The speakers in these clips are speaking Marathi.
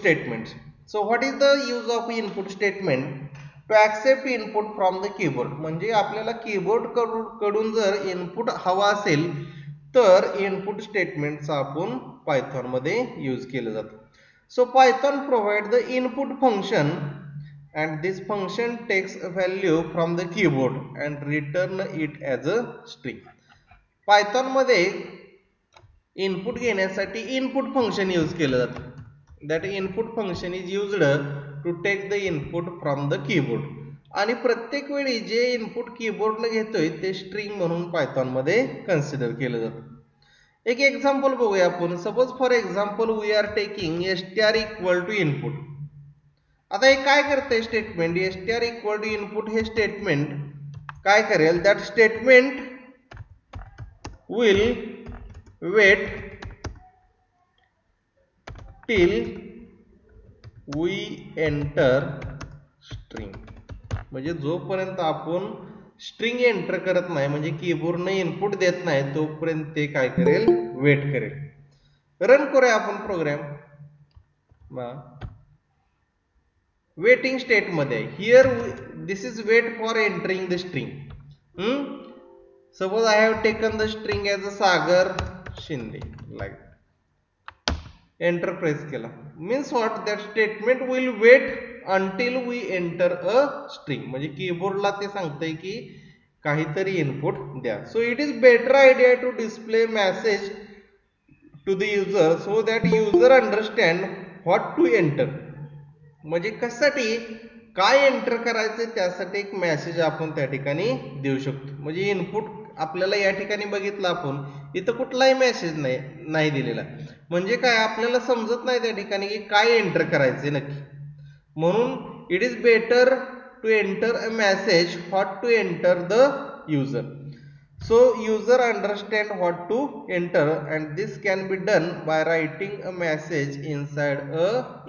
statements. So what is the use of input statement? To accept input from the keyboard. म्हणजे आपल्याला कीबोर्ड कडून जर इनपुट हवा असेल तर इनपुट स्टेटमेंटचा आपण पायथॉन मध्ये यूज केलं जातं. So Python provide the input function and this function takes a value from the keyboard and return it as a string. Python मध्ये इनपुट घेण्यासाठी इनपुट फंक्शन यूज केलं जातं. That input function is used to take the input from the keyboard. आणि प्रत्येक वेळी जे इनपुट कीबोर्डने घेतोय ते स्ट्रिंग म्हणून पायथॉन मध्ये कन्सिडर केलं जातं. एक एक्झाम्पल बघूया आपण. Suppose for example we are taking str equal to input. आता हे काय करतंय statement? str equal to input हे स्टेटमेंट काय करेल? That statement will wait till we enter string. म्हणजे जोपर्यंत आपण स्ट्रिंग एंटर करत नाही म्हणजे कीबोर्डने इनपुट देत नाही तोपर्यंत ते काय करेल? वेट करेल. रन करूया आपण प्रोग्राम. वेटिंग स्टेट मध्ये here this is wait for entering the string. Suppose I have taken the string as a Sagar Shinde. Like enter press केला. Means what? That statement will wait until we enter a string. म्हणजे कीबोर्डला ते सांगतंय की काहीतरी इनपुट द्या. So it is better idea to display message to the user so that user understand what to enter. म्हणजे कशासाठी काय एंटर करायचं त्यासाठी एक मेसेज आपण त्या ठिकाणी देऊ शकतो. म्हणजे इनपुट आपल्याला या ठिकाणी बघितलं आपण इथं कुठलाही मेसेज नाही दिलेला. म्हणजे काय आपल्याला समजत नाही त्या ठिकाणी की काय एंटर करायचे नक्की. म्हणून it is better to enter a message what to enter the user. So user understand what to enter and this can be done by writing a message inside a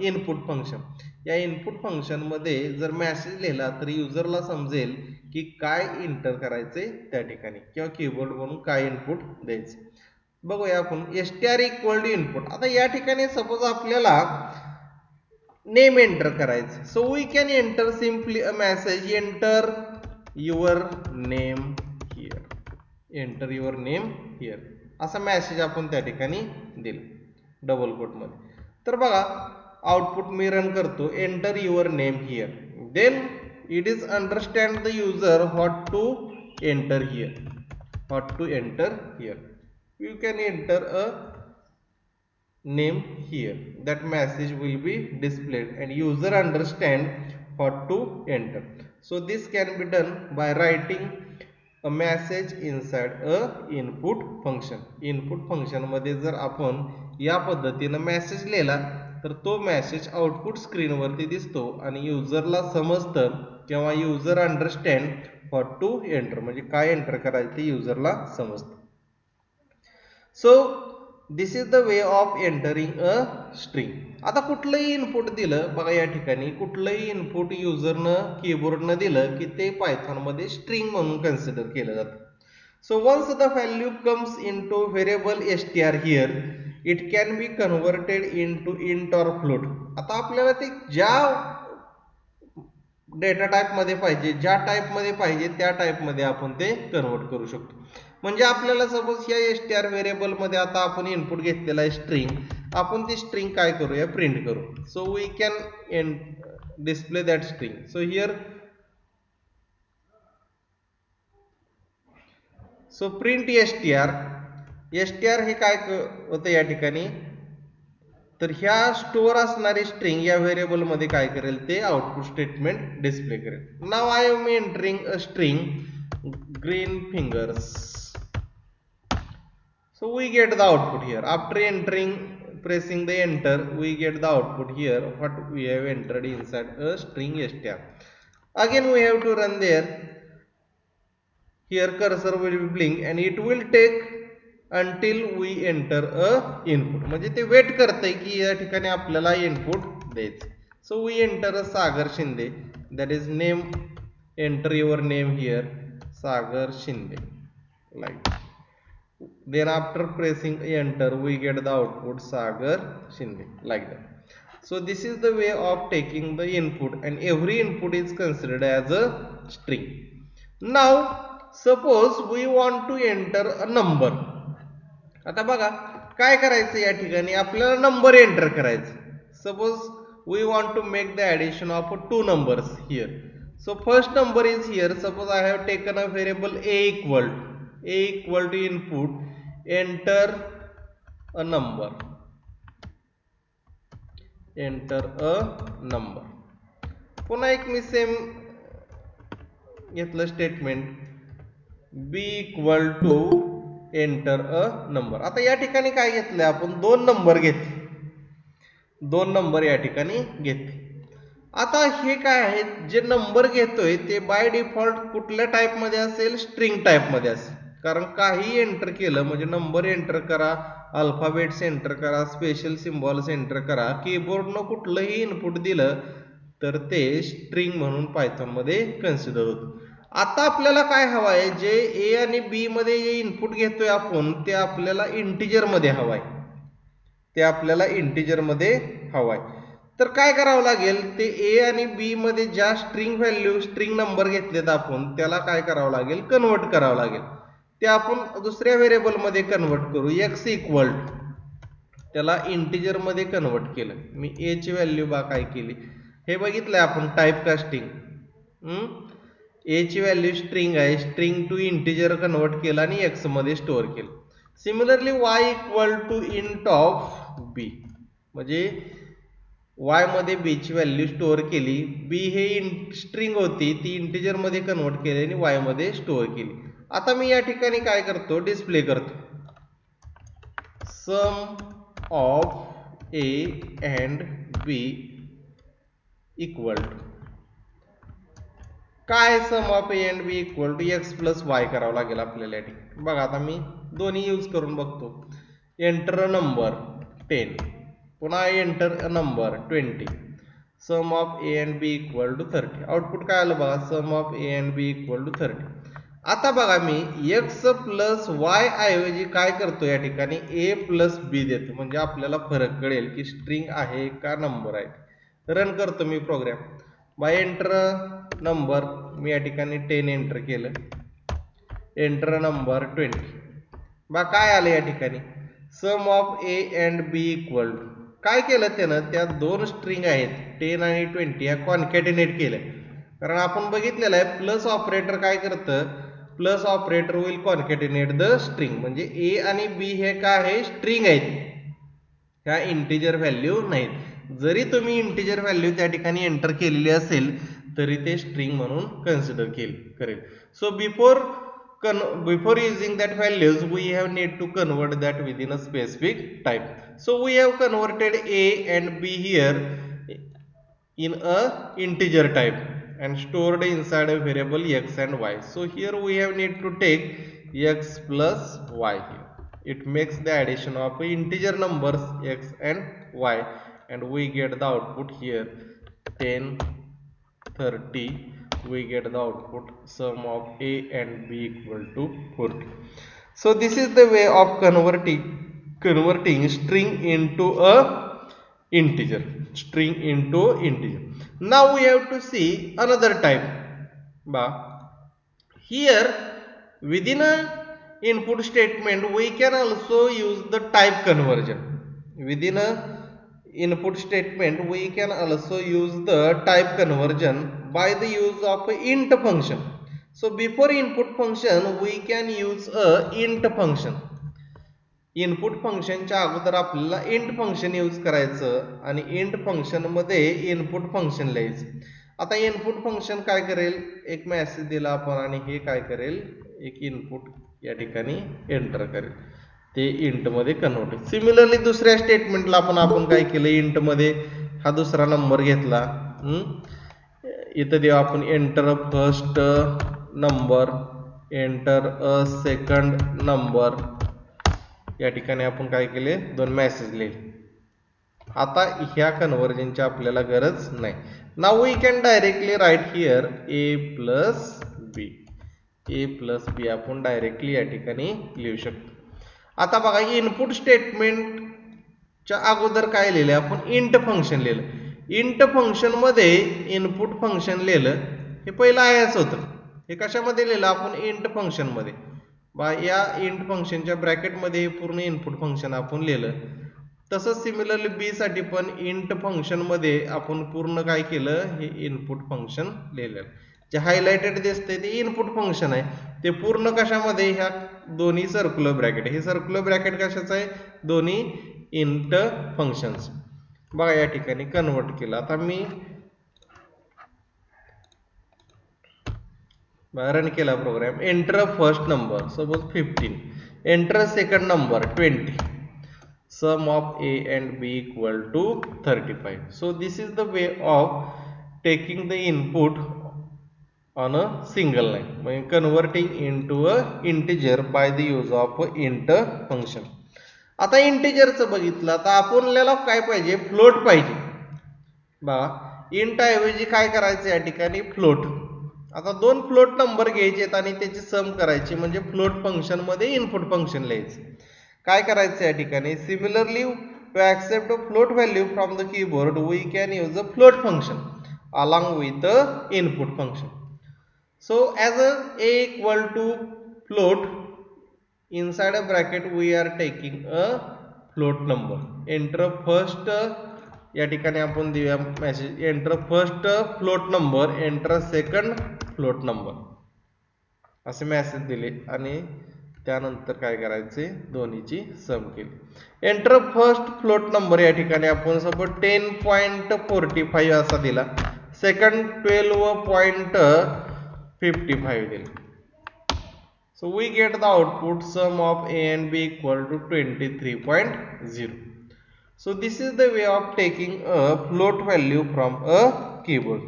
input function. या इनपुट फंक्शन मध्ये जर मेसेज लिहिला तर युजरला समजेल की काय एंटर करायचे त्या ठिकाणी किंवा कीबोर्ड म्हणून काय इनपुट द्यायचे. बघूया आपण str इक्वल टू इनपुट. आता या ठिकाणी सपोज आपल्याला नेम एंटर करायचं. So we can enter simply a message enter your name here. Enter your name here असा मेसेज आपण त्या ठिकाणी दिला डबल कोट मध्ये. तर बघा आउटपुट मी रन करतो. Enter your name here. Then it is understand the user what to enter here. What to enter here. You can enter a name here. That message will be displayed and user understand what to enter. So this can be done by writing a message inside a input function. Input function मध्ये जर आपण या पद्धतीने मेसेज लिहिला तर तो मेसेज आउटपुट स्क्रीन वरती दिसतो आणि युजरला समजतं किंवा user understand what to enter म्हणजे काय एंटर करायचं ते युजरला समजतं. So this is the way of entering a string. आता कुठलंही इनपुट दिलं बघा या ठिकाणी कुठलंही इनपुट युजरनं कीबोर्डनं दिलं की ते पायथॉन मध्ये स्ट्रिंग म्हणून कन्सिडर केलं जातं. So once the value comes into variable str here it can be converted into int or float. आता आपल्याला ते ज्या डेटा टाइप मध्ये पाहिजे ज्या टाइप मध्ये पाहिजे त्या टाइप मध्ये आपण ते कन्वर्ट करू शकतो. म्हणजे आपल्याला सपोज या str व्हेरिएबल मध्ये आता आपण इनपुट घेतलेला आहे स्ट्रिंग. आपण ती स्ट्रिंग काय करूया? प्रिंट करू. So we can display that string. So here so print str. str हे काय होतं या ठिकाणी तर ह्या स्टोअर असणारी स्ट्रिंग या व्हेरिएबल मध्ये काय करेल ते आउटपुट स्टेटमेंट डिस्प्ले करेल. Now I am entering a string green fingers. So we get the output here. After entering, pressing the enter, we get the output here. What we have entered inside a string str. Again we have to run there. Here cursor will be blink and it will take until we enter a input. म्हणजे ते वेट करतंय की या ठिकाणी आपल्याला इनपुट द्यायचं. So we enter a Sagar Shinde. That is name. Enter your name here. Sagar Shinde. Like. Then after pressing enter we get the output Sagar Shinde like that. So this is the way of taking the input, and every input is considered as a string. Now suppose we want to enter a number. आता बघा काय करायचं, या ठिकाणी आपल्याला नंबर एंटर करायचं. Suppose we want to make the addition of two numbers here. So first number is here. Suppose I have taken a variable a equal to input, enter a number, पुन्हा एक मी सेम घेतलं statement b equal to enter a number. आता या ठिकाणी काय घेतलंय आपण, दोन नंबर या ठिकाणी घेतले. आता हे काय आहे, जे नंबर घेतोय ते बाय डिफॉल्ट कुठल्या टाइप मध्ये असेल, स्ट्रिंग टाइप मध्ये असेल. कारण काही एंटर केलं म्हणजे नंबर एंटर करा, अल्फाबेट्स एंटर करा, स्पेशल सिम्बॉल्स एंटर करा, कीबोर्डनं कुठलंही इनपुट दिलं तर ते स्ट्रिंग म्हणून पायथॉन मध्ये कन्सिडर होतं. आता आपल्याला काय हवं आहे, जे ए आणि बी मध्ये जे इनपुट घेतोय आपण ते आपल्याला इंटिजर मध्ये हवंय, तर काय करावं लागेल, ते ए आणि बी मध्ये ज्या स्ट्रिंग नंबर घेतलेत आपण त्याला काय करावं लागेल, कन्वर्ट करावं लागेल. ते आपण दुसऱ्या व्हेरिएबल मध्ये कन्वर्ट करू. x इक्वल त्याला इंटिजर मध्ये कन्वर्ट केलं. मी ए ची व्हॅल्यू काय केली हे बघितलंय आपण, टाइप कास्टिंग. ए ची व्हॅल्यू स्ट्रिंग आहे, स्ट्रिंग टू इंटिजर कन्वर्ट केलं आणि x मध्ये स्टोअर केलं. Similarly y equal to int of b, म्हणजे y मध्ये b ची व्हॅल्यू स्टोअर केली. b हे स्ट्रिंग होती, ती इंटिजर मध्ये कन्वर्ट केली आणि y मध्ये स्टोअर केली. आता मी या ठिकाणी काय करतो, डिस्प्ले करतो sum of a and b equal to काय, sum of a and b equal to x plus y करावं लागेल आपल्याला या ठिकाणी. बघा आता मी दोन्ही यूज करून बघतो. एंटर अ नंबर 10, पुन्हा enter a number 20, sum of a and b equal to 30. Output काय आलं बघा, sum of a and b equal to 30. आता बघा मी x प्लस y ऐवजी काय करतो, या ठिकाणी a प्लस b देतो, म्हणजे आपल्याला फरक कळेल की स्ट्रिंग आहे का नंबर आहे. रन करतो मी प्रोग्राम. बाय एंटर नंबर मी या ठिकाणी 10 एंटर केलं, एंटर नंबर 20. बा काय आलं या ठिकाणी, sum of a and b equal to काय केलं त्यानं, त्या दोन स्ट्रिंग आहेत 10 आणि 20 या कॉन्कॅटिनेट केलं. कारण आपण बघितलेलं आहे प्लस ऑपरेटर काय करतं, plus operator will concatenate the string, म्हणजे ए आणि बी हे काय आहे, स्ट्रिंग आहेत, ह्या इंटिजर व्हॅल्यू नाहीत. जरी तुम्ही इंटिजर व्हॅल्यू त्या ठिकाणी एंटर केलेली असेल तरी ते स्ट्रिंग म्हणून कन्सिडर करेल. So before using that values we have need to convert that within a specific type. So we have converted a and b here in a integer type and stored inside a variable x and y. So here we have need to take x plus y here. It makes the addition of integer numbers x and y, and we get the output here 10, 30. We get the output sum of a and b equal to 40. So this is the way of converting string into a integer. Now we have to see another type. Here within a input statement we can also use the type conversion. Within a input statement we can also use the type conversion by the use of int function. So before input function we can use a int function. Input फंक्शनच्या अगोदर आपल्याला इंट फंक्शन यूज करायचं आणि इंट फंक्शन मध्ये इनपुट फंक्शन लिहायचं. आता इनपुट फंक्शन काय करेल, एक मेसेज दिला आपण आणि हे काय करेल, एक इनपुट या ठिकाणी एंटर करेल, ते इंट मध्ये कन्वर्ट. सिमिलरली दुसऱ्या स्टेटमेंटला आपण काय केलं, इंट मध्ये हा दुसरा नंबर घेतला, इथं देऊ आपण enter a first number, enter a second number. या ठिकाणी आपण काय केले, दोन मेसेज लिहिले. आता ह्या कन्वर्जनची आपल्याला गरज नाही. Now we can directly write here a plus b आपण डायरेक्टली या ठिकाणी लिहू शकतो. आता बघा इनपुट स्टेटमेंट च्या अगोदर काय लिहिलं आपण इंट फंक्शन लिहिलं. इंट फंक्शन मध्ये इनपुट फंक्शन लिहिलं. हे पहिलं आहेच होतं. हे कशामध्ये लिहिलं आपण इंट फंक्शन मध्ये. या इंट फंक्शनच्या ब्रॅकेटमध्ये पूर्ण इनपुट फंक्शन आपण लिहिलं. तसंच सिमिलरली बी साठी पण इंट फंक्शन मध्ये आपण पूर्ण काय केलं हे इनपुट फंक्शन लिहिलं. जे हायलाइटेड दिसते ते इनपुट फंक्शन आहे. ते पूर्ण कशामध्ये ह्या दोन्ही सर्क्युलर ब्रॅकेट. हे सर्क्युलर ब्रॅकेट कशाचं आहे दोन्ही इंट फंक्शन्स. बघा या ठिकाणी कन्वर्ट केलं. आता मी रन केला program. Enter first number suppose 15, enter second number 20, sum of a and b equal to 35. So this is the way of taking the input on a single line, converting into a integer by the use of int function. आता इंटिजरचं बघितलं. आता आपल्याला काय पाहिजे फ्लोट पाहिजे. बघा इंट ऐवजी काय करायचं या ठिकाणी फ्लोट. आता दोन फ्लोट नंबर घ्यायचे आणि त्याची सम करायची म्हणजे फ्लोट फंक्शन मध्ये इनपुट फंक्शन लिहायचं. काय करायचं या ठिकाणी similarly to accept float value from the keyboard we can use a float function along with input function. So as a equal to float inside a bracket we are taking a float number. enter first या ठिकाणी आपण देऊया message enter first float number, enter second float number असे मेसेज दिले आणि त्यानंतर काय करायचे दोन्हीची सम केली. एंटर फर्स्ट फ्लोट नंबर या ठिकाणी आपण सपोज 10.45 असा दिला. सेकंड 12.55 दिला. So we get the output sum of a and b equal to 23.0. So this is the way of taking a float value from a keyboard.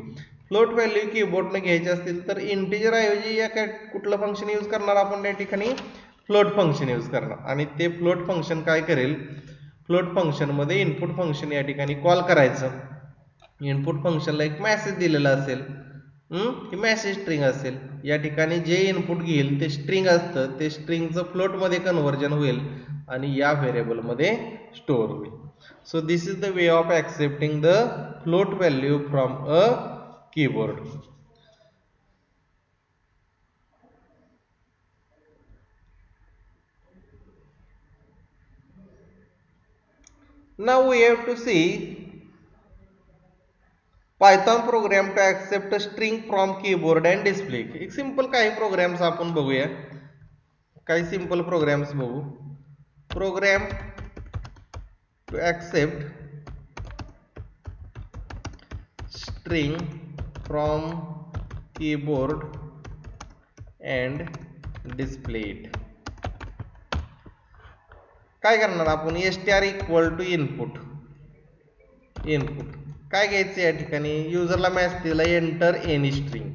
Float value कीबोर्डने घ्यायचे असतील तर इंटिजर ऐवजी या कुठलं फंक्शन यूज करणार आपण या ठिकाणी फ्लोट फंक्शन यूज करणार. आणि ते फ्लोट फंक्शन काय करेल फ्लोट फंक्शन मध्ये इनपुट फंक्शन या ठिकाणी कॉल करायचं. इनपुट फंक्शनला एक मेसेज दिलेला असेल, ही मेसेज स्ट्रिंग असेल. या ठिकाणी जे इनपुट घेईल ते स्ट्रिंग असतं. ते स्ट्रिंगचं फ्लोट मध्ये कन्व्हर्जन होईल आणि या व्हेरिएबल मध्ये स्टोअर होईल. So this is the way of accepting the float value from a keyboard. Now we have to see Python program to accept a string from keyboard and display. एक सिंपल काही प्रोग्राम्स आपण बघूया. काही सिंपल प्रोग्राम्स बघू. Program to accept string from keyboard and display it. काय करणार आपण str इक्वल टू इनपुट. काय घ्यायचं या ठिकाणी युजरला मेसेज दिला enter any string.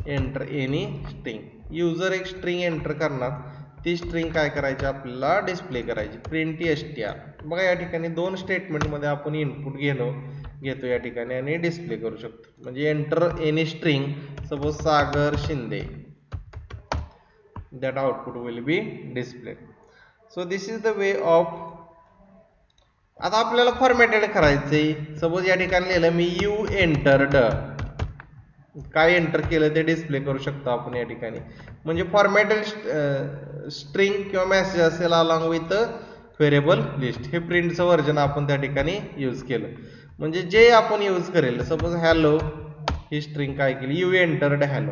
Enter any string. User एक स्ट्रिंग एंटर करणार. ती स्ट्रिंग काय करायची आपल्याला डिस्प्ले करायची प्रिंट str. बघा या ठिकाणी दोन स्टेटमेंट मध्ये आपण इनपुट घेतो या ठिकाणी आणि डिस्प्ले करू शकतो. म्हणजे enter any string suppose Sagar Shinde, that output will be displayed. So this is the way of. आता आपल्याला फॉर्मॅटेड करायचंय. सपोज या ठिकाणी लिहिलं मी यू एंटर्ड. काय एंटर केलं ते डिस्प्ले करू शकतो आपण या ठिकाणी. म्हणजे फॉर्मॅटेड स्ट्रिंग किंवा मेसेज असेल अलॉंग विथ व्हेरिएबल लिस्ट. हे प्रिंटचं व्हर्जन आपण त्या ठिकाणी यूज केलं. म्हणजे जे आपण यूज करेल सपोज हॅलो ही स्ट्रिंग काय केली you entered hello,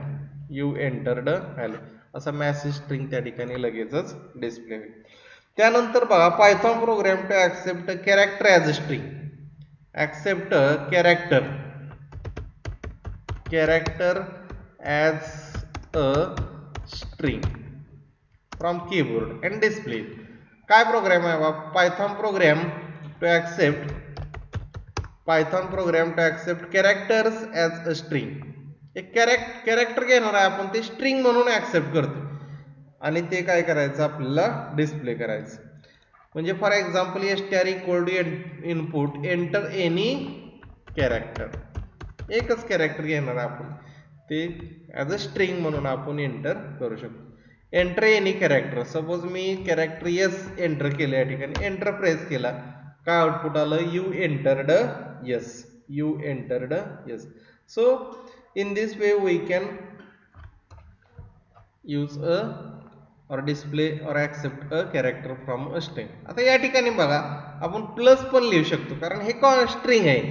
you entered hello असा मेसेज स्ट्रिंग त्या ठिकाणी लगेचच डिस्प्ले होईल. त्यानंतर बघा Python program to accept character as a string. Accept character as a string from keyboard and display. काय प्रोग्राम आहे बा Python program to accept characters as a string. एक कॅरेक्टर घेणार आहे आपण ते स्ट्रिंग म्हणून ऍक्सेप्ट करतो आणि ते काय करायचं आपल्याला डिस्प्ले करायचं. म्हणजे for example str equal to input enter any character. एकच कॅरेक्टर घेणार आपण ते ॲज अ स्ट्रिंग म्हणून आपण एंटर करू शकतो. एंटर एनी कॅरेक्टर सपोज मी कॅरेक्टर एस एंटर केलं या ठिकाणी एंटर प्रेस केला काय आउटपुट आलं, you entered yes, you entered yes. So in this way we can use a or display or accept a character from a string. आता या ठिकाणी बघा आपण प्लस पण लिहू शकतो कारण हे स्ट्रिंग आहे.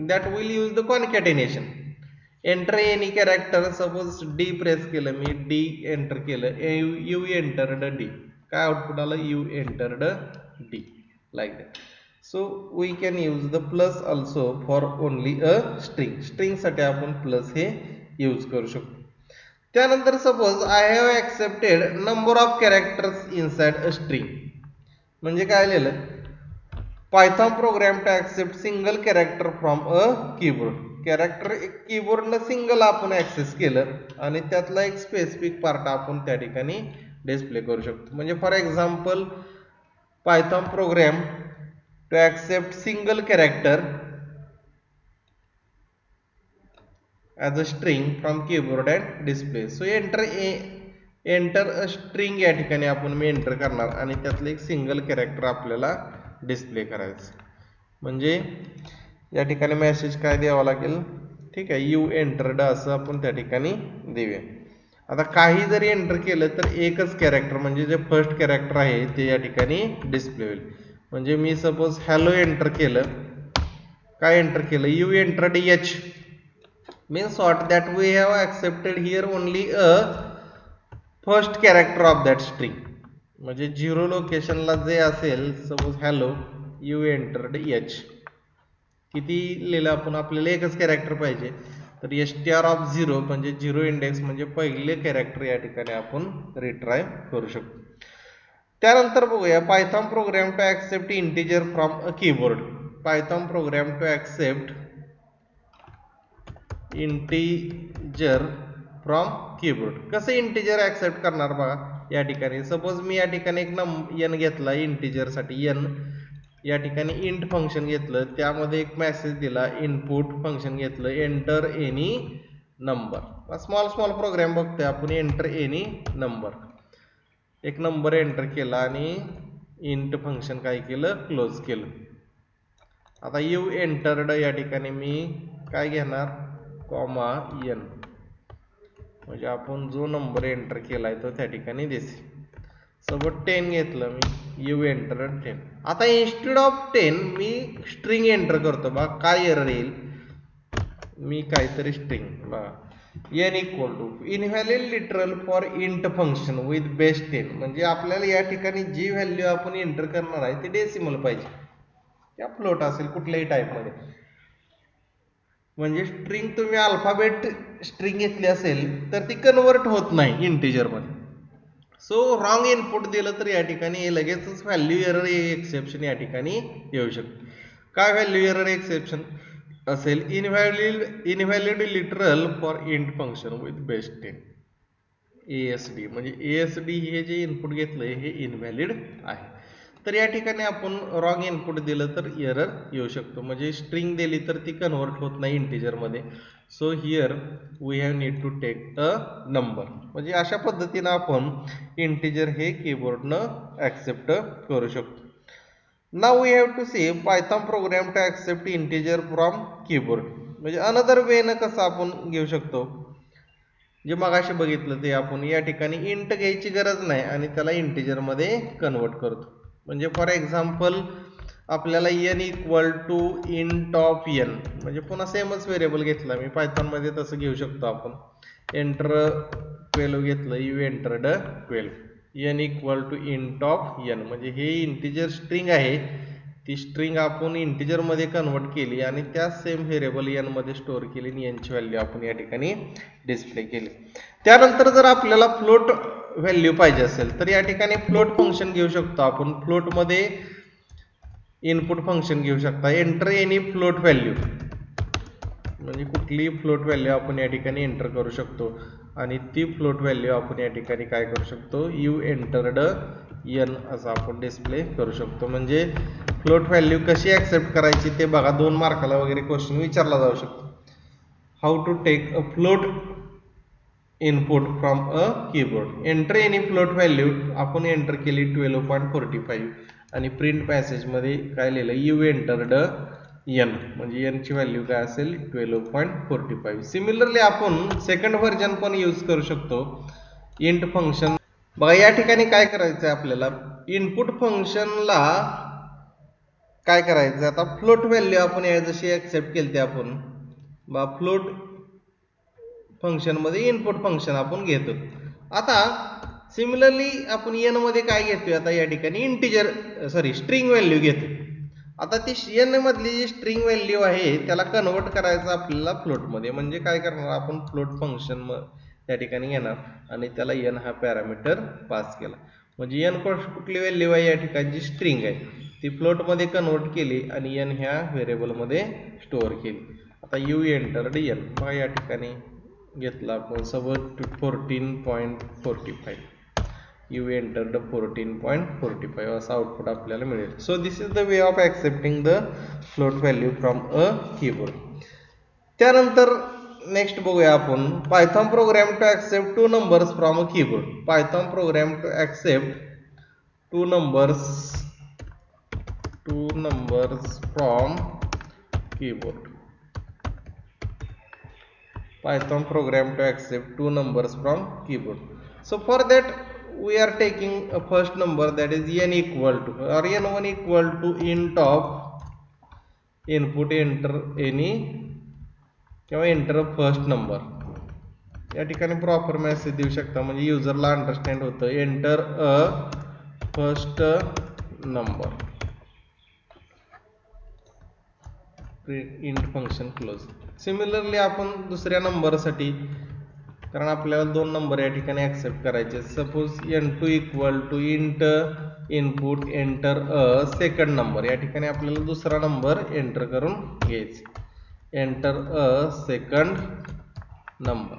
That will use the concatenation. Enter any character, suppose D press केलं मी, डी एंटर केलं, यू एंटर्ड डी, काय आउटपुट आलं, you entered D, like that. So we can use the plus also for only a string. String साठी आपण प्लस हे यूज करू शकतो. त्यानंतर suppose I have accepted number of characters inside a string. म्हणजे काय लिहिलं, Python program to accept single character from a keyboard. Character कीबोर्डनं सिंगल आपण ऍक्सेस केलं आणि त्यातला एक स्पेसिफिक पार्ट आपण त्या ठिकाणी डिस्प्ले करू शकतो. म्हणजे for example Python program to accept single character as a string from keyboard and display. So enter a string या ठिकाणी आपण मी एंटर करणार आणि त्यातलं एक सिंगल कॅरेक्टर आपल्याला डिस्प्ले करायचं. म्हणजे या ठिकाणी मेसेज काय द्यावा लागेल, ठीक आहे, यू एंटर्ड असं आपण त्या ठिकाणी देऊया. आता काही जरी एंटर केलं तर एकच कॅरेक्टर म्हणजे जे फर्स्ट कॅरेक्टर आहे ते या ठिकाणी डिस्प्ले होईल. म्हणजे मी सपोज हॅलो एंटर केलं, काय एंटर केलं, you entered H, means what, that we have accepted here only a first character of that string. म्हणजे 0 लोकेशनला जे असेल, suppose hello, you entered H, किती लिहिलं आपण, आपल्याला एकच कॅरेक्टर पाहिजे, तर एसटीआर ऑफ 0 म्हणजे 0 इंडेक्स म्हणजे पहिले कॅरेक्टर या ठिकाणी आपण रिट्राय करू शकतो. त्यानंतर बघूया Python program to accept integer from a keyboard. Python program to accept integer from keyboard. कसं इंटिजर ऍक्सेप्ट करणार बघा या ठिकाणी. सपोज मी या ठिकाणी एक एन घेतला इंटिजर साठी, एन या ठिकाणी इंट फंक्शन घेतलं, त्यामध्ये एक मेसेज दिला, इनपुट फंक्शन घेतलं, enter any number. Small small program बघतोय आपण, एंटर एनी नंबर, एक नंबर एंटर केला आणि इंट फंक्शन काय केलं, क्लोज केलं. आता यू एंटर्ड या ठिकाणी मी काय घेणार, कॉमा एन, म्हणजे आपण जो नंबर एंटर केलाय तो त्या ठिकाणी दिसेल. सोबत 10 घेतलं मी, यू एंटर्ड 10. आता इन्स्टेड ऑफ 10 मी स्ट्रिंग एंटर करतो बघा, काय एरर येईल, मी काहीतरी स्ट्रिंग बघा, n equal to invalid literal for int function with base 10. म्हणजे आपल्याला या ठिकाणी जी व्हॅल्यू आपण एंटर करणार आहे ती डेसिमल पाहिजे, या फ्लोट असेल कुठल्याही टाईपमध्ये. म्हणजे स्ट्रिंग तुम्ही अल्फाबेट स्ट्रिंग घेतली असेल तर ती कन्वर्ट होत नाही इंटिजर मध्ये. सो रॉंग इनपुट दिलं तर या ठिकाणी लगेचच व्हॅल्यू एरर एक्सेप्शन या ठिकाणी येऊ शकते. काय व्हॅल्यू एरर एक्सेप्शन असेल, invalid literal for int function with base 10, ASD. म्हणजे ASD हे जे इनपुट घेतलंय हे इनव्हॅलिड आहे. तर या ठिकाणी आपण रॉंग इनपुट दिलं तर एरर येऊ शकतो. म्हणजे स्ट्रिंग दिली तर ती कन्वर्ट होत नाही इंटिजर मध्ये. So here we have need to take a number. म्हणजे अशा पद्धतीनं आपण इंटिजर हे कीबोर्डनं ऍक्सेप्ट करू शकतो. Now we have to see Python program to accept integer from keyboard. म्हणजे अनदर वेनं कसं आपण घेऊ शकतो, जे मगाशी बघितलं ते आपण या ठिकाणी इंट घ्यायची गरज नाही आणि त्याला इंटिजर मध्ये कन्वर्ट करतो. म्हणजे फॉर एक्झाम्पल आपल्याला n equal to int of n, म्हणजे पुन्हा सेमच व्हेरिएबल घेतला मी, पायथॉन मध्ये तसं घेऊ शकतो आपण. एंटर 12 घेतलं, you entered 12, n equal to int of n. म्हणजे हे इंटिजर स्ट्रिंग आहे, ती स्ट्रिंग आपण इंटिजर मध्ये कन्वर्ट केली आणि त्या सेम व्हेरिएबल एन मध्ये स्टोअर केली आणि एनची व्हॅल्यू आपण या ठिकाणी डिस्प्ले केली. त्यानंतर जर आपल्याला फ्लोट व्हॅल्यू पाहिजे असेल तर या ठिकाणी फ्लोट फंक्शन घेऊ शकतो आपण. फ्लोट मध्ये इनपुट फंक्शन घेऊ शकता, एंटर एनी फ्लोट व्हॅल्यू, म्हणजे कुठलीही फ्लोट व्हॅल्यू आपण या ठिकाणी एंटर करू शकतो आणि ती फ्लोट व्हॅल्यू आपण या ठिकाणी काय करू शकतो, यू एंटर्ड एन असं आपण डिस्प्ले करू शकतो. म्हणजे फ्लोट व्हॅल्यू कशी ऍक्सेप्ट करायची ते बघा, 2 मार्काला वगैरे क्वेश्चन विचारला जाऊ शकतो. How to take a float input from a keyboard. Enter any float value आपण एंटर केली 12.45 आणि प्रिंट पॅसेज मध्ये काय लिहिलं यू एंटर्ड n म्हणजे n ची व्हॅल्यू काय असेल 12.45. सिमिलरली आपण सेकंड व्हर्जन पण यूज करू शकतो इंट फंक्शन. बघा या ठिकाणी काय करायचं आहे आपल्याला इनपुट फंक्शनला काय करायचं आता फ्लोट व्हॅल्यू आपण जशी ऍक्सेप्ट केली आपण बा फ्लोट फंक्शन मध्ये इनपुट फंक्शन आपण घेतो. आता सिमिलरली आपण n मध्ये काय घेतोय आता या ठिकाणी इंटिजर स्ट्रिंग व्हॅल्यू घेतो. आता ती n मधली जी स्ट्रिंग व्हॅल्यू आहे त्याला कन्वर्ट करायचं आपल्याला फ्लोट मध्ये. म्हणजे काय करणार आपण फ्लोट फंक्शन त्या ठिकाणी घेणार आणि त्याला n हा पॅरामीटर पास केला. म्हणजे n कुठली व्हॅल्यू आहे या ठिकाणी स्ट्रिंग आहे ती फ्लोट मध्ये कन्वर्ट केली आणि n ह्या व्हेरिएबल मध्ये स्टोअर केली. आता यू एंटर्ड n बघा या ठिकाणी घेतला आपण 14.45 यू एंटर्ड 14.45 असं आउटपुट आपल्याला मिळेल. So this is the way of accepting the float value from a keyboard. त्यानंतर नेक्स्ट बघूया आपण Python program to accept two numbers from a keyboard. Python program to accept two numbers from keyboard. Python program to accept two numbers from keyboard. So for that we are taking a first number that is n equal to or n1 equal to int of input enter any किंवा enter a first number. या ठिकाणी प्रॉपर मेसेज देऊ शकता म्हणजे युजरला अंडरस्टँड होतं enter a first number int function close. Similarly आपण दुसऱ्या नंबरसाठी कारण आपल्याला दोन नंबर या ठिकाणी ऍक्सेप्ट करायचे. Suppose n2 equal to int input enter a second number. या ठिकाणी आपल्याला दुसरा नंबर एंटर करून घ्यायचा. Enter a second number.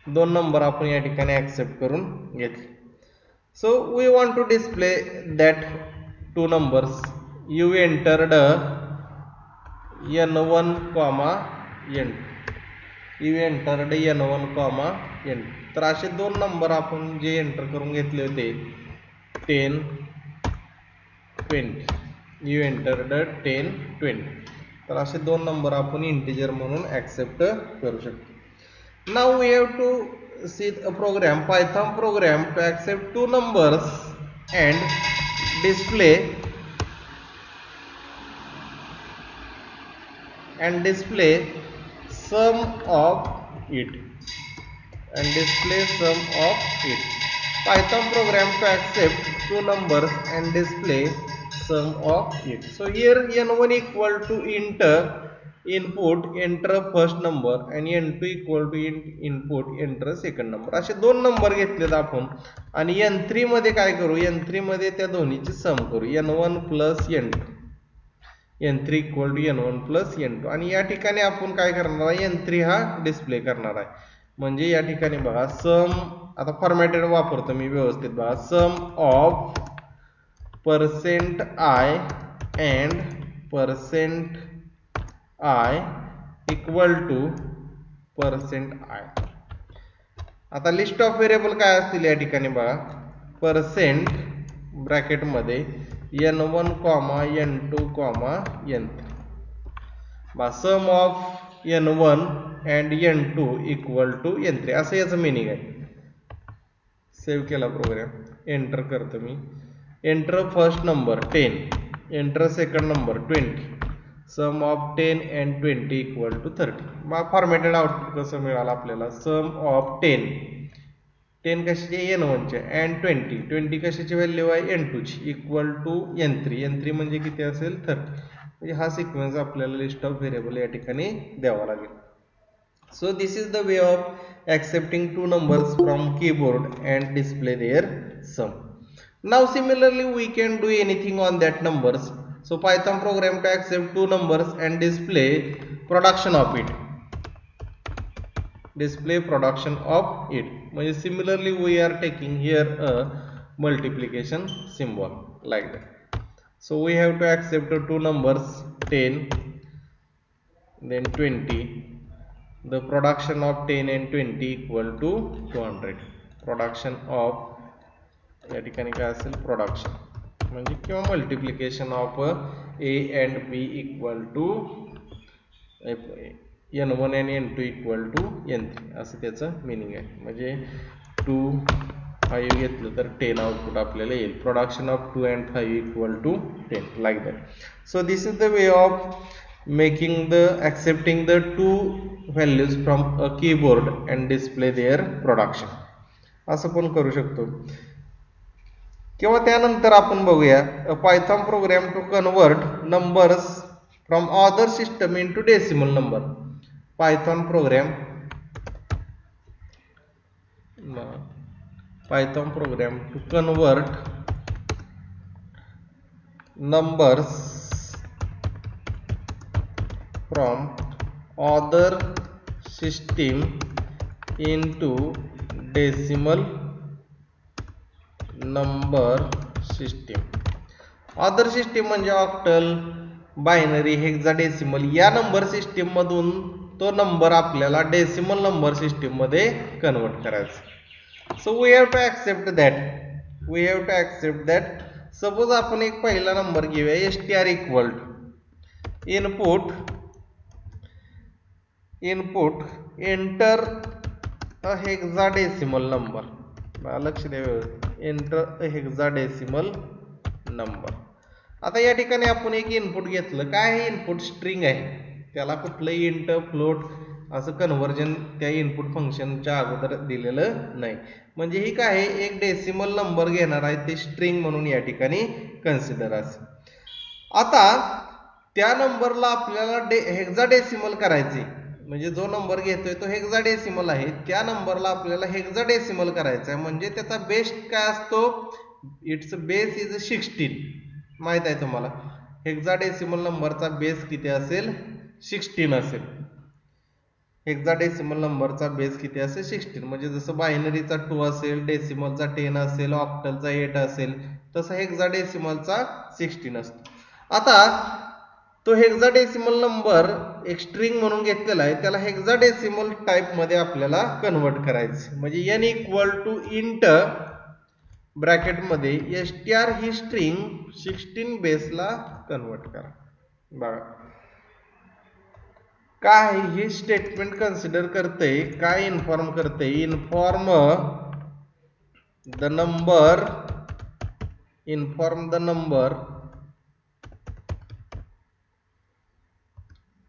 दोन नंबर आपण या ठिकाणी ऍक्सेप्ट करून घेतले. So we want to display that two numbers. You entered n1, n2 you entered n1, n2. तर असे दोन नंबर आपण जे एंटर करून घेतले होते 10, 20 यू एंटर्ड 10, 20. तर असे दोन नंबर आपण इंटिजर म्हणून ऍक्सेप्ट करू शकतो. Now we have to see a program Python program to accept two numbers and display sum of it Python program to accept two numbers and display sum of it. So here n1 equal to int input enter first number and n2 equal to int input enter second number. असे दोन नंबर घेतलेत आपण आणि n3 मध्ये काय करू n3 मध्ये त्या दोन्हीची सम करू n1 plus n2 n3 equal to n1 plus n2 आणि या ठिकाणी आपण काय करणार आहे n3 हा डिस्प्ले करणार आहे. म्हणजे या ठिकाणी बघा सम आता फॉर्मॅटेड वापरतो मी व्यवस्थित बघा sum of % I and %i equal to %i. आता लिस्ट ऑफ व्हेरिएबल काय असतील या ठिकाणी बघा पर्सेंट ब्रॅकेट मध्ये n1, n2, n3 sum of n1 and n2 equal to n3 असं याचं मिनिंग आहे. सेव्ह केला प्रोग्राम एंटर करतो मी. Enter first number 10 enter second number 20 sum of 10 and 20 equal to 30. Formatted output कसं मिळालं आपल्याला सम ऑफ 10 कशाची n1 चे अँड 20 कशाची व्हॅल्यू आहे n2 ची इक्वल टू n3 म्हणजे किती असेल 30. म्हणजे हा सिक्वेन्स आपल्याला लिस्ट ऑफ व्हेरिएबल या ठिकाणी द्यावा लागेल. So this is the way of accepting two numbers from keyboard and display their sum. Now similarly we can do anything on that numbers. So Python program to accept two numbers and display production of it. म्हणजे similarly we are taking here a multiplication symbol like that. So we have to accept two numbers 10 then 20. The production of 10 and 20 equal to 200. Production of या ठिकाणी काय असेल प्रोडक्शन म्हणजे किंवा multiplication of A and B equal to n1 आणि n2 इक्वल टू n3 असं त्याचं मिनिंग आहे. म्हणजे 2 5 घेतलं तर 10 आउटपुट आपल्याला येईल. Production of 2 and 5 equal to 10 like that. So this is the way of making the accepting the two values from a keyboard and display their production. असं पण करू शकतो. किंवा त्यानंतर आपण बघूया Python program to convert numbers from other system into decimal number. Python program to convert numbers from other system into decimal number system. Other system म्हणजे ऑक्टल, बायनरी, हेक्साडेसिमल या नंबर सिस्टीम मधून तो नंबर आपल्याला डेसिमल नंबर सिस्टीम मध्ये कन्वर्ट करायचा. So we have to accept that. Suppose आपण एक पहिला नंबर घेऊया str equal to input enter a hexadecimal number. लक्ष द्या, एंटर अ हेक्साडेसिमल नंबर. आता या ठिकाणी आपण एक इनपुट घेतलं. काय हे इनपुट स्ट्रिंग आहे, त्याला कुठलंही इंट फ्लोट असं कन्व्हर्जन त्या इनपुट फंक्शनच्या अगोदर दिलेलं नाही. म्हणजे ही काय एक डेसिमल नंबर घेणार आहे, ते स्ट्रिंग म्हणून या ठिकाणी कन्सिडर असेल. आता त्या नंबरला आपल्याला हेक्साडेसिमल करायचे, म्हणजे जो नंबर घेतोय तो हेक्साडेसिमल आहे, त्या नंबरला आपल्याला हेक्साडेसिमल करायचा आहे. म्हणजे त्याचा बेस काय असतो, इट्स बेस इज 16. माहित आहे तुम्हाला हेक्साडेसिमल नंबरचा बेस किती असेल, 16 असेल. हेक्साडेसिमल नंबरचा बेस किती असेल, 16. म्हणजे जसं बायनरीचा 2 असेल, डेसिमलचा 10 असेल, ऑक्टलचा 8 असेल, तसं हेक्साडेसिमलचा 16 असतो. आता तो हेक्साडेसिमल नंबर एक स्ट्रिंग म्हणून घेतलेला आहे, त्याला हेक्साडेसिमल टाइप मध्ये आपल्याला कन्वर्ट करायचं. म्हणजे n equal to int bracket मध्ये str ही स्ट्रिंग 16 बेसला कन्वर्ट करा. बघा काय हे स्टेटमेंट कन्सिडर करते, काय इन्फॉर्म करते, inform the number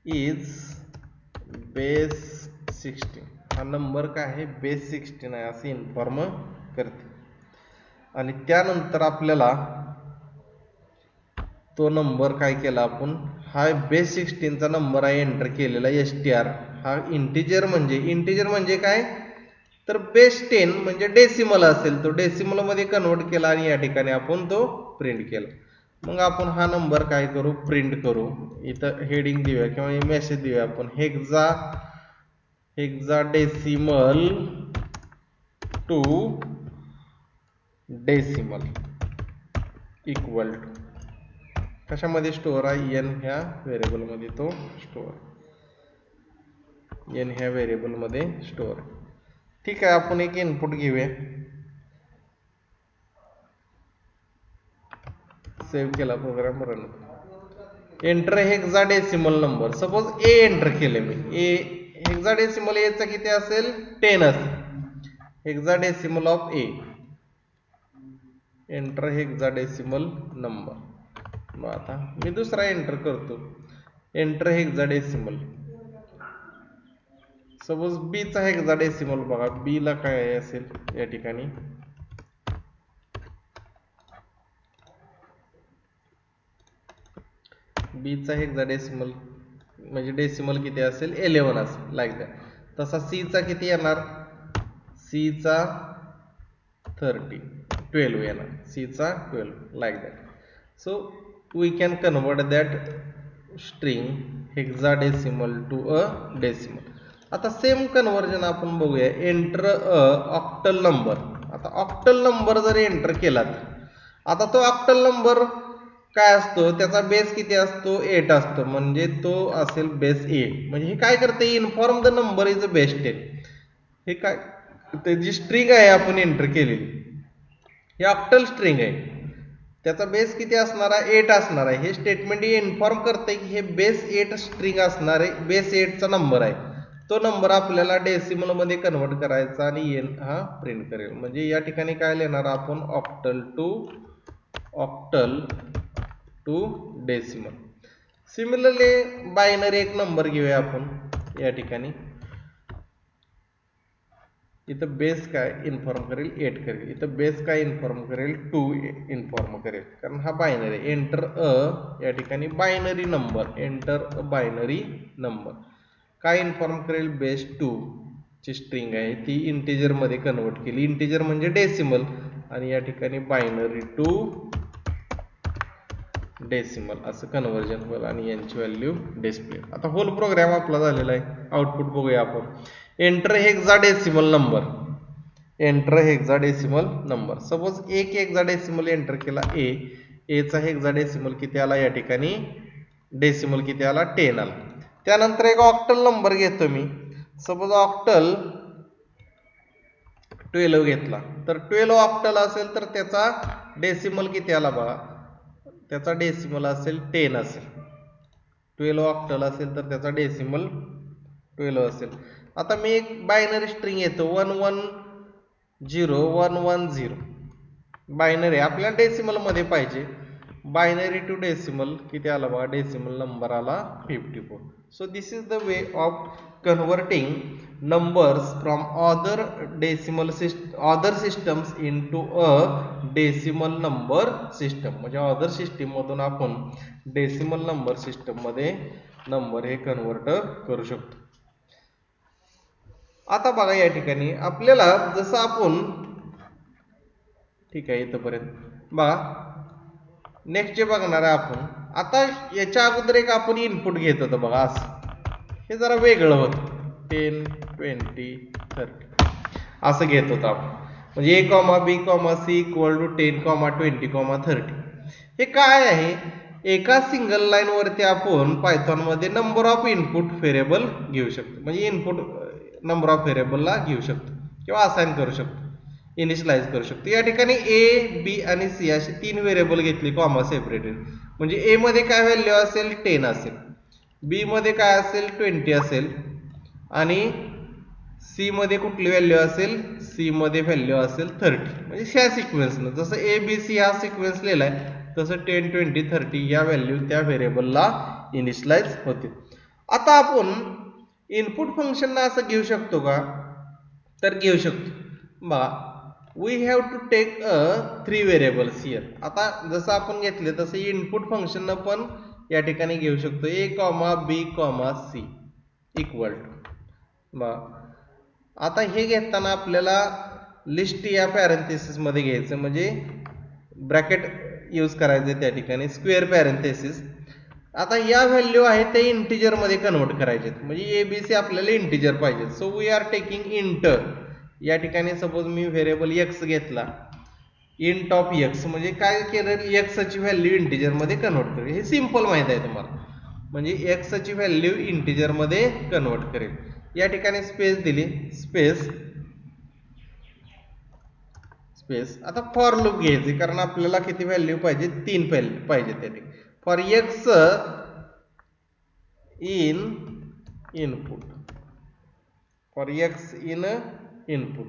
is base 16. हा नंबर काय आहे, बेस 16 आहे असे इन्फॉर्म करते. आणि त्यानंतर आपल्याला तो नंबर काय केला आपण, हा बेस 16 चा नंबर आहे एंटर केलेला str. हा इंटिजर म्हणजे काय तर बेस 10 म्हणजे डेसिमल असेल, तो डेसिमल मध्ये कन्वर्ट केला आणि या ठिकाणी आपण तो प्रिंट केला. मग आपण हा नंबर काय करू, प्रिंट करू. इथं हेडिंग देऊया किंवा मेसेज देऊया आपण, hexadecimal to decimal equal to कशामध्ये स्टोअर आहे, n ह्या व्हेरिएबल मध्ये तो स्टोअर, n ह्या व्हेरिएबल मध्ये स्टोअर. ठीक आहे, आपण एक इनपुट घेऊया, सेव्ह केला program, run. Enter hexadecimal number, suppose a enter केले मी, a हेक्साडेसिमल a चा किती असेल, 10 असेल. Hexadecimal of a, enter hexadecimal number. आता मी दुसरा एंटर करतो, एंटर हेक्साडेसिमल. सपोज b चा हेक्साडेसिमल बघा, b ला काय असेल या ठिकाणी, b चा हेक्साडेसिमल म्हणजे डेसिमल किती असेल, 11 असेल, लाईक दॅट. तसा c चा किती येणार, c चा 12 येणार, c चा 12, like that. So we can convert that string hexadecimal to a decimal. आता सेम कन्वर्जन आपण बघूया, एंटर अ ऑक्टल नंबर. आता ऑक्टल नंबर जर एंटर केला तर आता तो ऑक्टल नंबर काय असतो, त्याचा बेस किती असतो, 8 असतो. म्हणजे तो असेल बेस 8. म्हणजे हे काय करते, inform the number is a base 10. हे काय, त्याची स्ट्रिंग आहे आपण एंटर केलेली, ही ऑक्टल स्ट्रिंग आहे. त्याचा बेस किती असणार आहे 8 असणार आहे. हे स्टेटमेंट इन्फॉर्म करते की हे बेस 8 स्ट्रिंग असणार आहे, बेस 8 चा नंबर आहे. तो नंबर आपल्याला डेसिमल मध्ये कन्वर्ट करायचा आणि हा प्रिंट करेल. म्हणजे या ठिकाणी काय लिहिणार आपण octal to decimal. Similarly binary एक नंबर घेऊया आपण या ठिकाणी. इथं बेस काय इन्फॉर्म करेल 8 करेल, इथं बेस काय इन्फॉर्म करेल 2 इन्फॉर्म करेल, कारण हा बायनरी. एंटर या ठिकाणी binary number, enter a binary number काय इन्फॉर्म करेल, बेस 2 ची स्ट्रिंग आहे ती इंटिजर मध्ये कन्वर्ट केली. इंटिजर म्हणजे डेसिमल, आणि या ठिकाणी बायनरी टू डेसिमल असं कन्वर्जन होईल आणि यांची व्हॅल्यू डिस्प्ले. आता होल प्रोग्राम आपला झालेला आहे. आउटपुट बघूया आपण. Enter hexadecimal number, enter hexadecimal number. Suppose एक हेक्साडेसिमल एंटर केला ए चा हेक्साडेसिमल किती आला, या ठिकाणी डेसिमल किती आला 10 आला. त्यानंतर एक ऑक्टल नंबर घेतो मी. सपोज ऑक्टल 12 घेतला, तर 12 ऑक्टल असेल तर त्याचा डेसिमल किती आला बघा, त्याचा डेसिमल असेल 10 असेल. 12 ऑक्टल असेल तर त्याचा डेसिमल 12 असेल. आता मी एक बायनरी स्ट्रिंग येतो 110 बायनरी आपल्याला डेसिमल मध्ये पाहिजे. बायनरी टू डेसिमल किती आला बघा, डेसिमल नंबर आला 54. So this is the way of converting numbers from other systems into a decimal number system. म्हणजे अदर सिस्टीम मधून आपण डेसिमल नंबर सिस्टम मध्ये नंबर हे कन्वर्ट करू शकतो. आता बघा या ठिकाणी आपल्याला जसं आपण, ठीक आहे इथपर्यंत बघा. नेक्स्ट जे बघणार आहे आपण आता, याच्या अगोदर एक आपण इनपुट घेत होतो बघा असं, हे जरा वेगळं होतं. 10 20 30 असं घेत होतो आपण. म्हणजे A,B,C इक्वल टू 10, 20, 30. हे काय आहे, एका सिंगल लाईन वरती आपण पायथॉन मध्ये नंबर ऑफ इनपुट व्हेरिएबल घेऊ शकतो. म्हणजे इनपुट नंबर ऑफ व्हेरिएबलला घेऊ शकतो किंवा असाइन करू शकतो, इनिशियलाइज करू शकतो. या ठिकाणी A, B आणि C अशी 3 व्हेरिएबल घेतली कॉमा सेपरेटेड. म्हणजे A मध्ये काय व्हॅल्यू असेल 10 असेल, B मध्ये काय असेल 20 असेल, आणि C मध्ये कुठली व्हॅल्यू असेल, C मध्ये व्हॅल्यू असेल 30. म्हणजे ह्या सिक्वेन्सनं जसं ABC हा सिक्वेन्स लिहिलाय तसं 10 20 30 या व्हॅल्यू त्या व्हेरिएबलला इनिशियलाइज होते. आता आपण इनपुट फंक्शन असं घेऊ शकतो का, तर घेऊ शकतो. बघा we have to take 3 variables here. आता जसं आपण घेतले तसं इनपुट फंक्शन पण या ठिकाणी घेऊ शकतो. A,B,C equal to. आता हे घेताना आपल्याला लिस्ट या पॅरेंथेसिस मध्ये घ्यायचं, म्हणजे ब्रॅकेट यूज करायचे त्या ठिकाणी, स्क्वेअर पॅरेंथेसिस. आता या व्हॅल्यू आहे ते इंटिजर मध्ये कन्वर्ट करायचे, म्हणजे ABC आपल्याला इंटिजर पाहिजे. So we are taking int. या ठिकाणी सपोज मी व्हेरिएबल x घेतला, इंट ऑफ x म्हणजे काय केलं, x ची व्हॅल्यू इंटिजर मध्ये कन्वर्ट करेल. हे सिंपल माहित आहे तुम्हाला, म्हणजे x ची व्हॅल्यू इंटिजर मध्ये कन्वर्ट करेल. या ठिकाणी स्पेस दिली, स्पेस. आता फॉर लूप घ्यायचे, कारण आपल्याला किती व्हॅल्यू पाहिजे, 3 पाहिजे त्या ठिकाणी. For x in input, for x in input,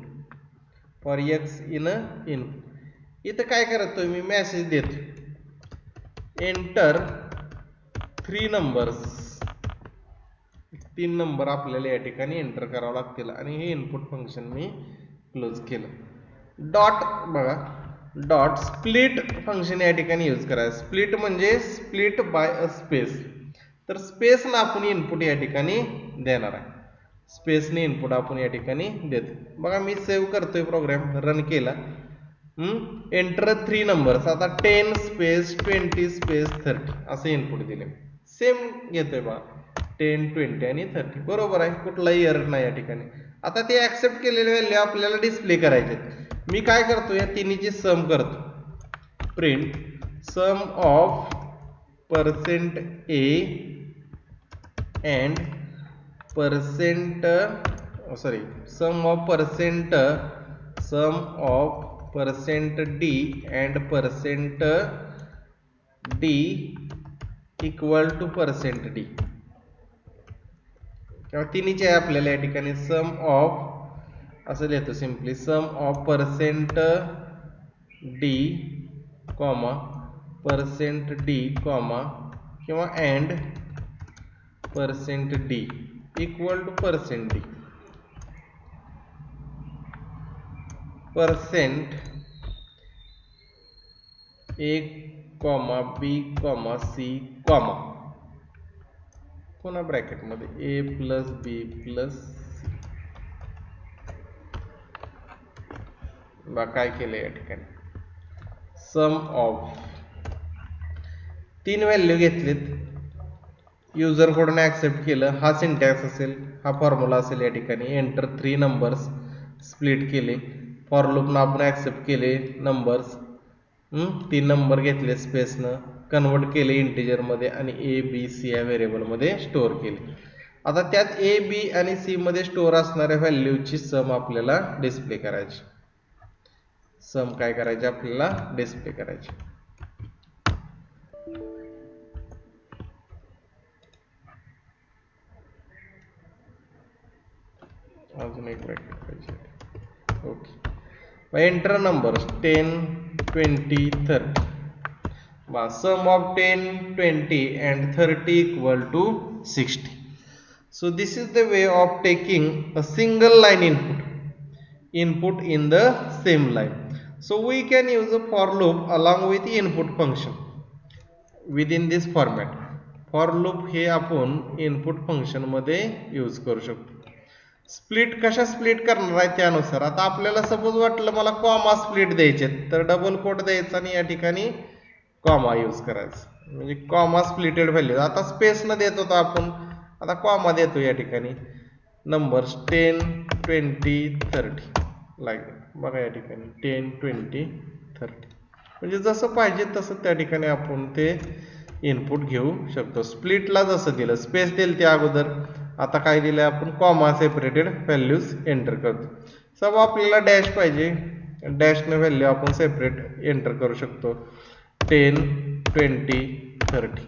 for x in input. इथं काय करतोय मी, मेसेज देतो एंटर 3 नंबर्स. 3 नंबर आपल्याला या ठिकाणी एंटर करावं लागतील, आणि हे इनपुट फंक्शन मी क्लोज केलं. डॉट बघा, डॉट स्प्लिट फंक्शन या ठिकाणी यूज करायचं. स्प्लिट म्हणजे स्प्लिट बाय अ स्पेस. तर स्पेस ना आपण इनपुट या ठिकाणी देणार आहे, स्पेसने इनपुट आपण या ठिकाणी देतो. बघा मी सेव्ह करतोय प्रोग्राम, रन केला. Enter 3 numbers. आता 10 स्पेस 20 स्पेस 30 असे इनपुट दिले. सेम घेतोय बघा, 10 20 आणि 30 बरोबर आहे, कुठलाही एरर नाही या ठिकाणी. आता ते ऍक्सेप्ट केलेले व्हॅल्यू आपल्याला डिस्प्ले करायचे. मी काय करतो, या तिन्हीची सम करतो. Print sum of percent A and percent, sorry, sum of %d and %d equal to %d किंवा तिन्हीचे आहे आपल्याला या ठिकाणी सम ऑफ असं लिहितो simply sum of %d comma %d comma किंवा and %d equal to %d percent a comma b comma c comma पुन्हा ब्रॅकेट मध्ये a plus b plus c बा काय केलं या ठिकाणी सम ऑफ तीन व्हॅल्यू घेतलीत युजर कोडने ऍक्सेप्ट केलं हा सिंटॅक्स असेल हा फॉर्म्युला असेल या ठिकाणी एंटर 3 नंबर्स स्प्लिट केले फॉर लूपनं आपण ऍक्सेप्ट केले नंबर्स 3 नंबर घेतले स्पेसनं कन्वर्ट केले इंटिजर मध्ये आणि ए बी सी या व्हेरिएबल मध्ये स्टोअर केले आता त्यात ए बी आणि सी मध्ये स्टोअर असणाऱ्या व्हॅल्यूची सम आपल्याला डिस्प्ले करायची सम काय करायचे आपल्याला डिस्प्ले करायची अजून एक ब्रॅकेट पाहिजे okay enter numbers 10 20 30 sum of 10 20 and 30 equal to 60 so this is the way of taking a single line input in the same line so we can use a for loop along with input function within this format for loop हे आपण input function मध्ये यूज करू शकतो स्प्लिट कशा स्प्लिट करणार आहे त्यानुसार आता आपल्याला सपोज वाटलं मला कॉमा स्प्लिट द्यायचे तर डबल कोट द्यायचा आणि या ठिकाणी कॉमा यूज करायचं म्हणजे कॉमा स्प्लिटेड व्हॅल्यू आता स्पेस न देत होतो आपण आता कॉमा देतो या ठिकाणी नंबर्स 10 20 30 लाईक बघा या ठिकाणी 10 20 30 म्हणजे जसं पाहिजे तसं त्या ठिकाणी आपण ते इनपुट घेऊ शकतो स्प्लिटला जसं दिलं स्पेस दिलं त्या अगोदर आता काय दिलंय आपण कॉमा सेपरेटेड व्हॅल्यूज एंटर करतो सब आपल्याला डॅश पाहिजे डॅशने व्हॅल्यू आपण सेपरेट एंटर करू शकतो 10 20 30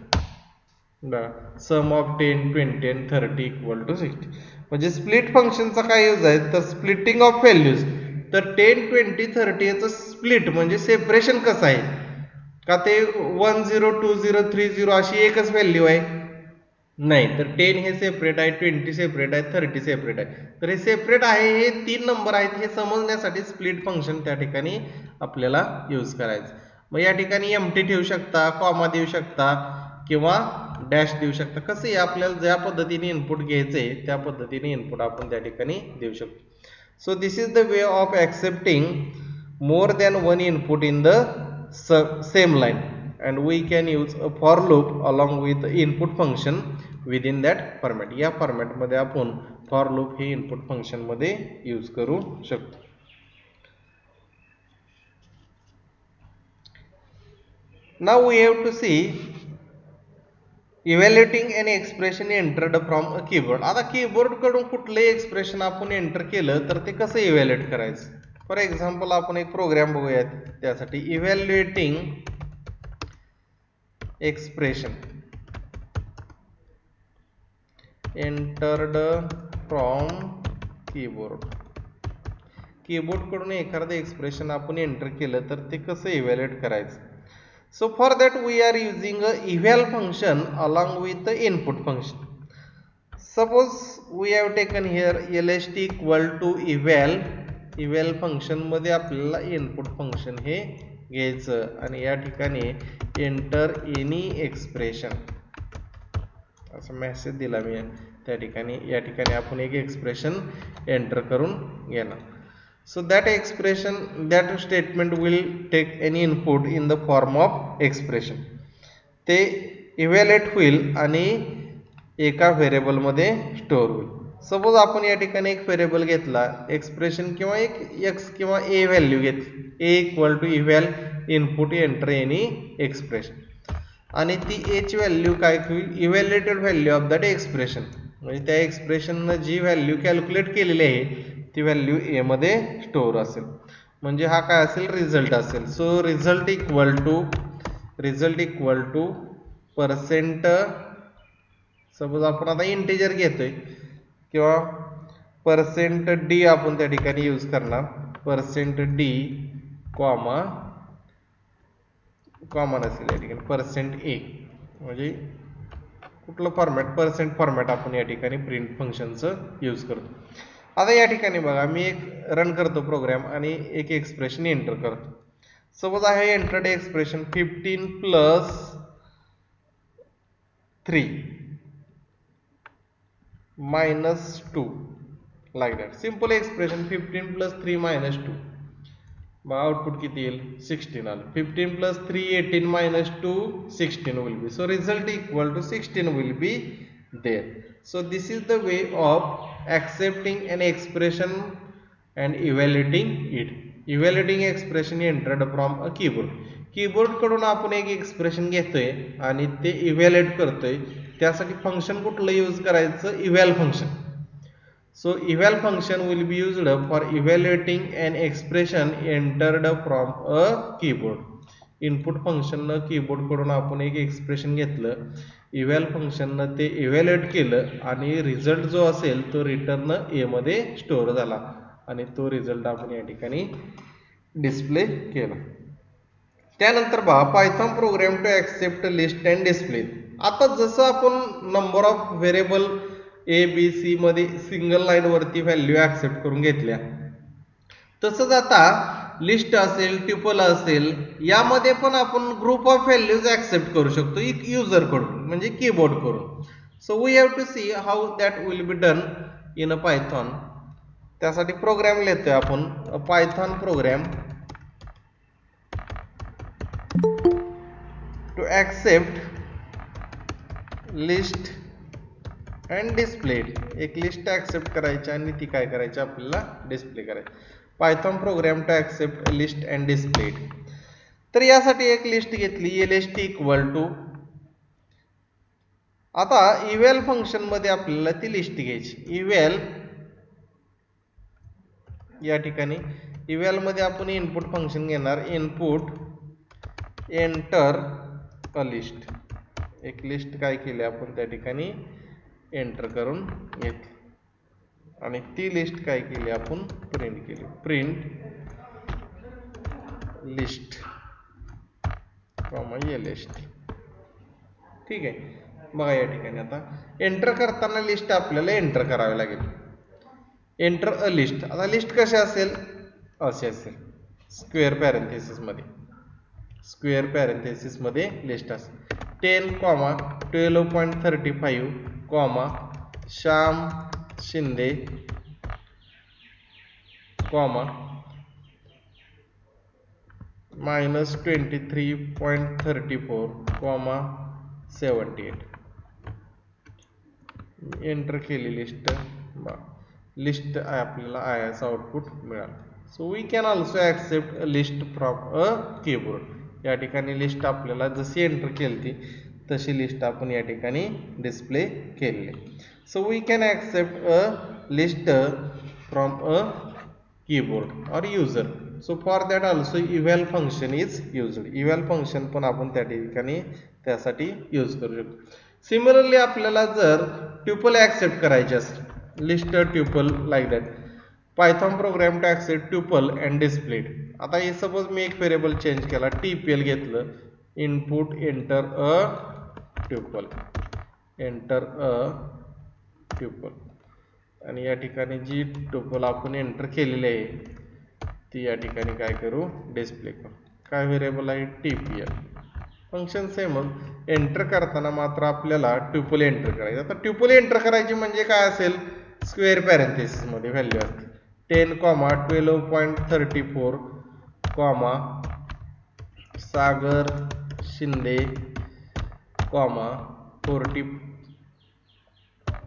सम ऑफ 10 20 and 30 इक्वल टू 60 म्हणजे स्प्लिट फंक्शनचा काय यूज आहे तर स्प्लिटिंग ऑफ व्हॅल्यूज तर 10 20 30 याचं स्प्लिट म्हणजे सेपरेशन कसं आहे का ते 1 0 2 0 3 0 अशी एकच व्हॅल्यू आहे नाही तर 10 हे सेपरेट आहे 20 सेपरेट आहे 30 सेपरेट आहे तर हे सेपरेट आहे हे 3 नंबर आहेत हे समजण्यासाठी स्प्लिट फंक्शन त्या ठिकाणी आपल्याला यूज करायचं मग या ठिकाणी एम्प्टी ठेवू शकता कॉमा देऊ शकता किंवा डॅश देऊ शकता कसं आहे आपल्याला ज्या पद्धतीने इनपुट घ्यायचंय त्या पद्धतीने इनपुट आपण त्या ठिकाणी देऊ शकतो so this is the way of accepting more than one input in the same line and we can use a for loop along with the input function within that format या फॉर्मॅट मध्ये आपण for loop हे input function मध्ये यूज करू शकतो now we have to see evaluating an expression entered from a keyboard आता कीबोर्ड कडून कुठले एक्सप्रेशन आपण एंटर केलं तर ते कसं इव्हॅल्युएट करायचं फॉर एक्झाम्पल आपण एक प्रोग्राम बघूयात त्यासाठी evaluating expression entered from keyboard कडून एखादं एक्सप्रेशन आपण एंटर केलं तर ते कसं इव्हॅल्युएट करायचं so for that we are using a eval function along with the input function suppose we have taken here lst equal to eval function मध्ये आपल्याला इनपुट फंक्शन हे घ्यायचं आणि या ठिकाणी एंटर एनी एक्सप्रेशन असं मेसेज दिला मी त्या ठिकाणी या ठिकाणी आपण एक एक्सप्रेशन एंटर करून घेणार so that expression that statement will take any input in the form of expression ते इव्हॅल्युएट होईल आणि एका व्हेरिएबल मध्ये स्टोअर होईल सपोज आपण या ठिकाणी एक व्हेरिएबल घेतला एक्सप्रेशन किंवा एक एक्स किंवा ए व्हॅल्यू घेतली a equal to eval input enter any expression आणि ती ए ची व्हॅल्यू काय होईल evaluated value of that expression म्हणजे त्या एक्सप्रेशननं जी व्हॅल्यू कॅल्क्युलेट केलेली आहे ती व्हॅल्यू ए मध्ये स्टोअर असेल म्हणजे हा काय असेल, रिझल्ट असेल. So result equal two percent, suppose आपण आता इंटिजर घेतोय किंवा पर्सेंट डी आपण त्या ठिकाणी यूज करणार, पर्सेंट डी कॉमा कॉमन असेल या ठिकाणी पर्सेंट ए, म्हणजे कुठलं फॉर्मॅट, पर्सेंट फॉर्मॅट आपण या ठिकाणी प्रिंट फंक्शनचं यूज करतो. आता या ठिकाणी बघा मी एक रन करतो प्रोग्राम आणि एक एक्सप्रेशन एंटर करतो. सपोज आहे entered expression 15 plus 3 minus 2 like that. Simple expression 15 plus 3 minus 2. Output किती येईल, 16 आलं. 15 plus 3 18 minus 2 16 will be. So result equal to 16 will be there. So this is the way of accepting an expression and evaluating it. Evaluating expression entered from a keyboard. Keyboard कडून आपण एक एक्सप्रेशन घेतोय आणि ते इव्हॅल्युएट करतोय. त्यासाठी फंक्शन कुठलं यूज करायचं, eval function. So eval function will be used for evaluating an expression entered from a keyboard. Input फंक्शननं कीबोर्ड कडून आपण एक एक्सप्रेशन घेतलं, इव्हॅल फंक्शननं ते इव्हॅल्युएट केलं आणि रिझल्ट जो असेल तो रिटर्न ए मध्ये स्टोअर झाला आणि तो रिझल्ट आपण या ठिकाणी डिस्प्ले केला. त्यानंतर पहा Python program to accept list and display. आता जसं आपण number of variable A B C मध्ये सिंगल लाईन वरती व्हॅल्यू ऍक्सेप्ट करून घेतल्या, तसंच आता लिस्ट असेल, ट्युपल असेल, यामध्ये पण आपण ग्रुप ऑफ व्हॅल्यूज ऍक्सेप्ट करू शकतो युजर कडून, म्हणजे कीबोर्ड करून. So we have to see how that will be done in a Python. त्यासाठी प्रोग्राम लिहितोय आपण, Python program to accept list and displayed. एक लिस्ट ऍक्सेप्ट करायची आणि ती काय करायची, आपल्याला डिस्प्ले करायची. Python program to accept list and displayed. तर यासाठी एक लिस्ट घेतली, लिस्ट इक्वल टू, आता इव्हॅल फंक्शन मध्ये आपल्याला ती लिस्ट घ्यायची. इव्हॅल या ठिकाणी इव्हॅल मध्ये आपण इनपुट फंक्शन घेणार, इनपुट एंटर अ लिस्ट. एक लिस्ट काय केली आपण त्या ठिकाणी एंटर करून घेतली आणि ती लिस्ट काय केली आपण प्रिंट केली, प्रिंट लिस्ट लिस्ट. ठीक आहे. बघा या ठिकाणी आता एंटर करताना लिस्ट आपल्याला एंटर करावी लागेल. Enter a list. आता लिस्ट कशी असेल, अशी असेल, स्क्वेअर पॅरेंथेसिस मध्ये, स्क्वेअर पॅरेंथेसिस मध्ये लिस्ट असेल. 10, 12.35, श्याम शिंदे, -23.34, 78. एंटर केली लिस्ट, लिस्ट आपल्याला आयचं आउटपुट मिळालं. So we can also accept a list from a keyboard. या ठिकाणी लिस्ट आपल्याला जशी एंटर केली तशी लिस्ट आपण या ठिकाणी डिस्प्ले केलेली. So we can accept a list from a keyboard or user. So for that also eval function is used. Eval function पण आपण त्या ठिकाणी त्यासाठी यूज करू शकतो. सिमिलरली आपल्याला जर ट्युपल ऍक्सेप्ट करायचे असेल, list tuple like that, Python program to accept tuple and displayed. आता हे सपोज मी एक व्हेरिएबल चेंज केला, टीपीएल घेतलं, input enter a tuple, enter a tuple, आणि या ठिकाणी जी ट्युपल आपण एंटर केलेली आहे ती या ठिकाणी काय करू, डिस्प्ले करू. काय व्हेरिएबल आहे, टीपीएल. फंक्शन सेमच, एंटर करताना मात्र आपल्याला ट्युपल एंटर करायचं. आता ट्युपल एंटर करायची म्हणजे काय असेल, स्क्वेअर पॅरेंथेसिस मध्ये व्हॅल्यू असते. 10, 12.34, सागर शिंदे, 45,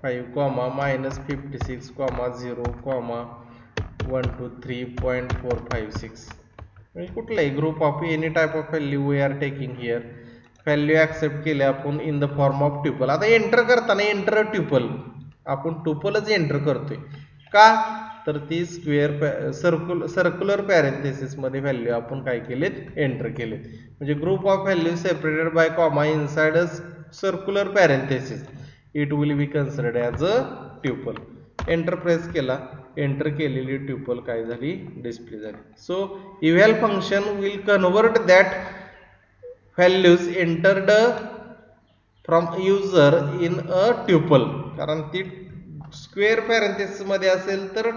-56, 0, 123.456. म्हणजे कुठलाही group of any type of value we are taking here. Value accept केले आपण in the form of tuple. आता एंटर करताना एंटर ट्युपल, आपण ट्युपलच एंटर करतोय. का, तर ती सर्क्युलर पॅरेंथेसिस मध्ये व्हॅल्यू आपण काय केलेत एंटर केलेत. म्हणजे group of value separated by comma inside a circular parenthesis it will be considered as a tuple. Enter press केला, एंटर केलेली ट्युपल काय झाली डिस्प्ले झाली. So eval function will convert that values entered from user in a tuple. कारण ती स्क्वेअर पॅरेंथेसिस मध्ये असेल तर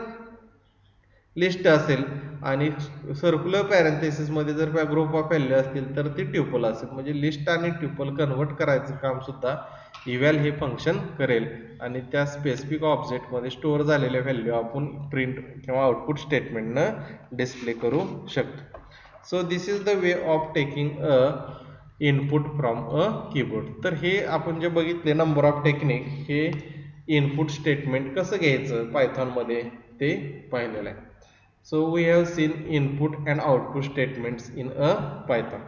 लिस्ट असेल आणि सर्क्युलर पॅरेंथेसिस मध्ये जर ग्रुप ऑफ व्हॅल्यू असतील तर ती ट्युपल असेल. म्हणजे लिस्ट आणि ट्युपल कन्वर्ट करायचं काम सुद्धा इव्हॅल हे फंक्शन करेल आणि त्या स्पेसिफिक ऑब्जेक्ट मध्ये स्टोअर झालेल्या व्हॅल्यू आपण प्रिंट किंवा आउटपुट स्टेटमेंटनं डिस्प्ले करू शकतो. So this is the way of taking a input from a keyboard. तर हे आपण जे बघितले नंबर ऑफ टेक्निक हे इनपुट स्टेटमेंट कसं घ्यायचं पायथॉन मध्ये ते पाहिलेलं आहे. So we have seen input and output statements in a Python.